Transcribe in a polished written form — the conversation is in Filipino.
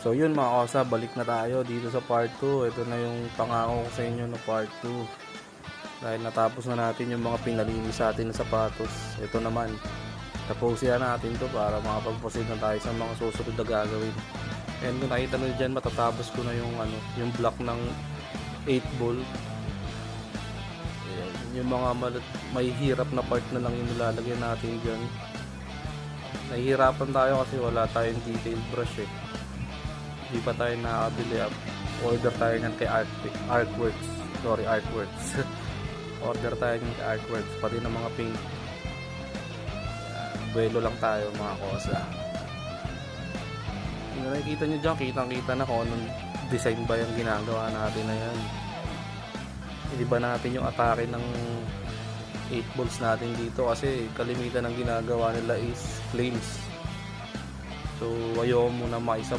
So yun mga kosa, balik na tayo dito sa part 2. Ito na yung pangako ko sa inyo na part 2. Dahil natapos na natin yung mga pinalinis sa atin na sapatos. Ito naman, tapusin natin to para makapag-proceed na tayo sa mga susunod na gagawin. And kung nakita nyo dyan, matatapos ko na yung yung block ng 8 ball. Ayan, yung mga may hirap na part na lang yung nilalagyan natin dyan. Nahihirapan tayo kasi wala tayong detail brush eh. Hindi pa tayo nakabili. Order tayo nyan kay Artworks. Sorry, Artworks. Order tayo nyan kay Artworks. Pati ng mga pink. Buwelo lang tayo mga kosa. Yung nakikita nyo dyan, kitang-kita na kung anong design ba yung ginagawa natin na yan. Iba natin yung atake ng 8 balls natin dito kasi kalimitan ng ginagawa nila is flames. So ayaw muna maisa